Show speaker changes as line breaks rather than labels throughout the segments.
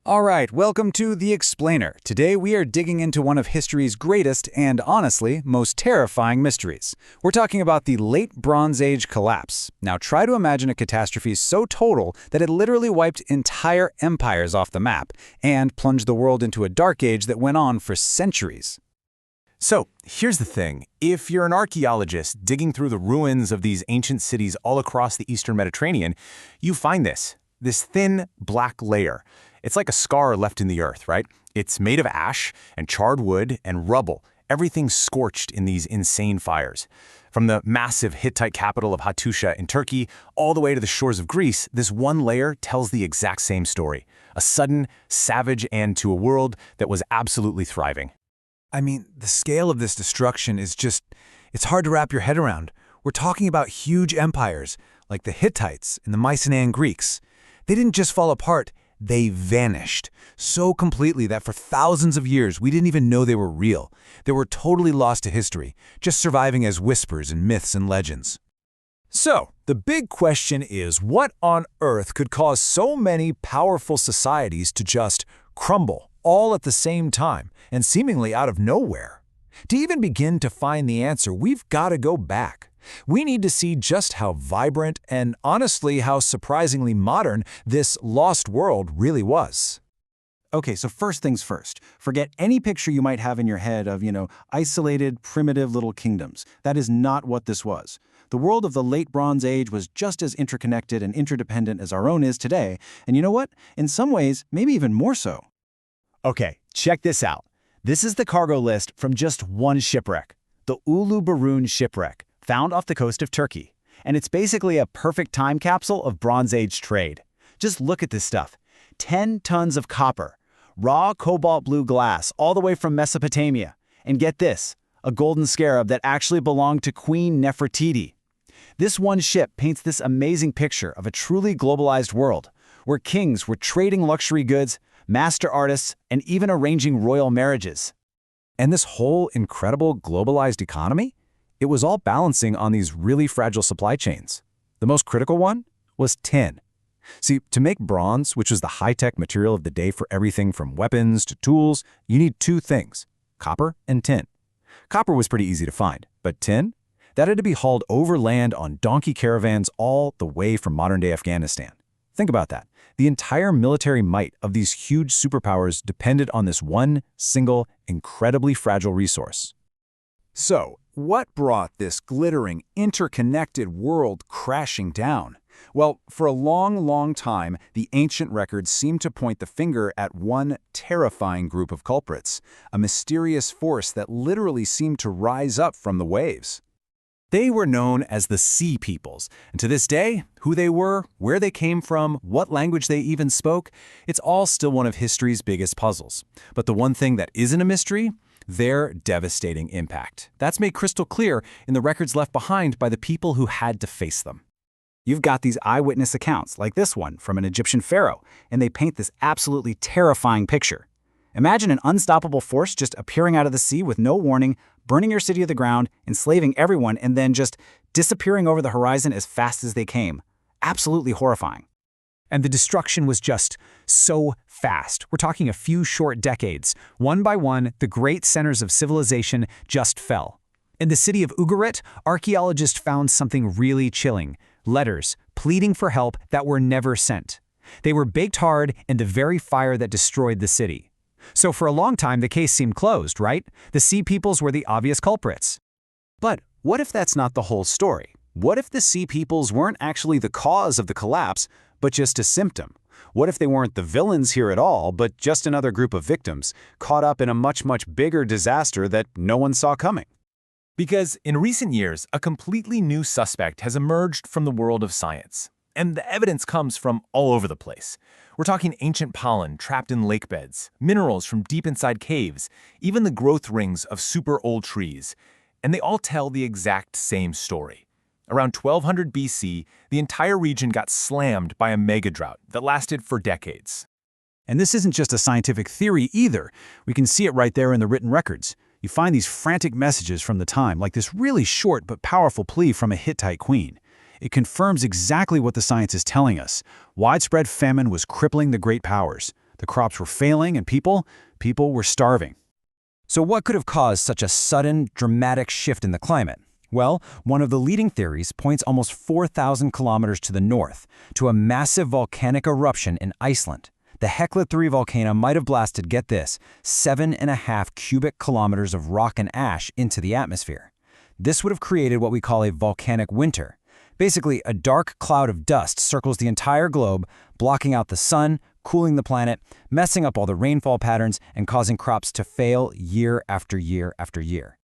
All right, welcome to The Explainer. Today we are digging into one of history's greatest and, honestly, most terrifying mysteries. We're talking about the Late Bronze Age collapse. Now try to imagine a catastrophe so total that it literally wiped entire empires off the map and plunged the world into a dark age that went on for centuries.
So, here's the thing. If you're an archaeologist digging through the ruins of these ancient cities all across the Eastern Mediterranean, you find this thin, black layer. It's like a scar left in the earth, right? It's made of ash and charred wood and rubble, everything scorched in these insane fires. From the massive Hittite capital of Hattusha in Turkey all the way to the shores of Greece, this one layer tells the exact same story. A sudden, savage end to a world that was absolutely thriving.
I mean, the scale of this destruction is it's hard to wrap your head around. We're talking about huge empires, like the Hittites and the Mycenaean Greeks. They didn't just fall apart, they vanished so completely that for thousands of years we didn't even know they were real. They were totally lost to history, just surviving as whispers and myths and legends.
So, the big question is, what on earth could cause so many powerful societies to just crumble all at the same time and seemingly out of nowhere? To even begin to find the answer, we've got to go back. We need to see just how vibrant and, honestly, how surprisingly modern this lost world really was.
Okay, so first things first. Forget any picture you might have in your head of, isolated, primitive little kingdoms. That is not what this was. The world of the Late Bronze Age was just as interconnected and interdependent as our own is today, and you know what? In some ways, maybe even more so.
Okay, check this out. This is the cargo list from just one shipwreck, the Ulu Barun shipwreck, found off the coast of Turkey. And it's basically a perfect time capsule of Bronze Age trade. Just look at this stuff. 10 tons of copper, raw cobalt blue glass all the way from Mesopotamia. And get this, a golden scarab that actually belonged to Queen Nefertiti. This one ship paints this amazing picture of a truly globalized world, where kings were trading luxury goods, master artists, and even arranging royal marriages.
And this whole incredible globalized economy? It was all balancing on these really fragile supply chains. The most critical one was tin. See, to make bronze, which was the high-tech material of the day for everything from weapons to tools, you need two things, copper and tin. Copper was pretty easy to find, but tin? That had to be hauled overland on donkey caravans all the way from modern-day Afghanistan. Think about that. The entire military might of these huge superpowers depended on this one, single, incredibly fragile resource.
So, what brought this glittering, interconnected world crashing down? Well, for a long time, the ancient records seem to point the finger at one terrifying group of culprits, a mysterious force that literally seemed to rise up from the waves.
They were known as the Sea Peoples, and to this day, who they were, where they came from, what language they even spoke, it's all still one of history's biggest puzzles. But the one thing that isn't a mystery? Their devastating impact. That's made crystal clear in the records left behind by the people who had to face them.
You've got these eyewitness accounts, like this one from an Egyptian pharaoh, and they paint this absolutely terrifying picture. Imagine an unstoppable force just appearing out of the sea with no warning, burning your city to the ground, enslaving everyone, and then just disappearing over the horizon as fast as they came. Absolutely horrifying.
And the destruction was just so fast. We're talking a few short decades. One by one, the great centers of civilization just fell. In the city of Ugarit, archaeologists found something really chilling. Letters pleading for help that were never sent. They were baked hard in the very fire that destroyed the city. So for a long time, the case seemed closed, right? The Sea Peoples were the obvious culprits.
But what if that's not the whole story? What if the Sea Peoples weren't actually the cause of the collapse, but just a symptom? What if they weren't the villains here at all, but just another group of victims, caught up in a much bigger disaster that no one saw coming?
Because in recent years, a completely new suspect has emerged from the world of science. And the evidence comes from all over the place. We're talking ancient pollen trapped in lake beds, minerals from deep inside caves, even the growth rings of super old trees. And they all tell the exact same story. Around 1200 BC, the entire region got slammed by a megadrought that lasted for decades.
And this isn't just a scientific theory either. We can see it right there in the written records. You find these frantic messages from the time, like this really short but powerful plea from a Hittite queen. It confirms exactly what the science is telling us. Widespread famine was crippling the great powers.
The crops were failing and people were starving. So what could have caused such a sudden, dramatic shift in the climate? Well, one of the leading theories points almost 4,000 kilometers to the north, to a massive volcanic eruption in Iceland. The Hekla 3 volcano might have blasted, get this, 7.5 cubic kilometers of rock and ash into the atmosphere. This would have created what we call a volcanic winter. Basically, a dark cloud of dust circles the entire globe, blocking out the sun, cooling the planet, messing up all the rainfall patterns, and causing crops to fail year after year after year.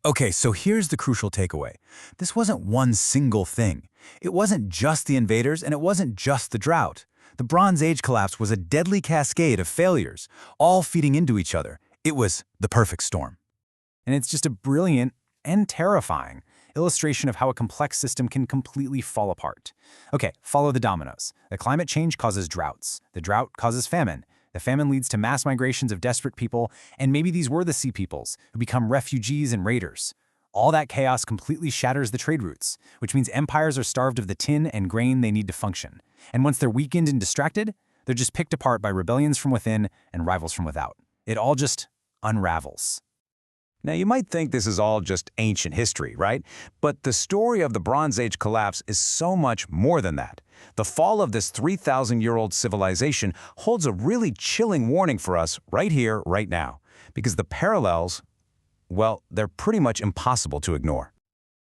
Okay, so here's the crucial takeaway. This wasn't one single thing. It wasn't just the invaders, and it wasn't just the drought. The Bronze Age collapse was a deadly cascade of failures, all feeding into each other. It was the perfect storm. And it's just a brilliant and terrifying illustration of how a complex system can completely fall apart. Okay, follow the dominoes. The climate change causes droughts. The drought causes famine. The famine leads to mass migrations of desperate people, and maybe these were the sea peoples, who become refugees and raiders. All that chaos completely shatters the trade routes, which means empires are starved of the tin and grain they need to function. And once they're weakened and distracted, they're just picked apart by rebellions from within and rivals from without. It all just unravels.
Now, you might think this is all just ancient history, right? But the story of the Bronze Age collapse is so much more than that. The fall of this 3,000-year-old civilization holds a really chilling warning for us right here, right now. Because the parallels, well, they're pretty much impossible to ignore.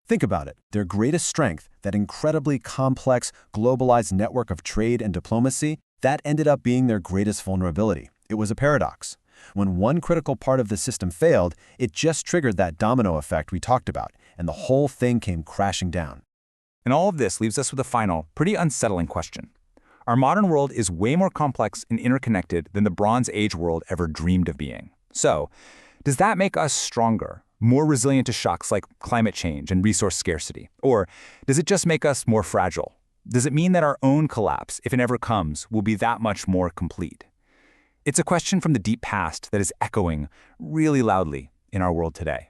Think about it. Their greatest strength, that incredibly complex, globalized network of trade and diplomacy, that ended up being their greatest vulnerability. It was a paradox. When one critical part of the system failed, it just triggered that domino effect we talked about, and the whole thing came crashing down.
And all of this leaves us with a final, pretty unsettling question. Our modern world is way more complex and interconnected than the Bronze Age world ever dreamed of being. So, does that make us stronger, more resilient to shocks like climate change and resource scarcity? Or does it just make us more fragile? Does it mean that our own collapse, if it ever comes, will be that much more complete? It's a question from the deep past that is echoing really loudly in our world today.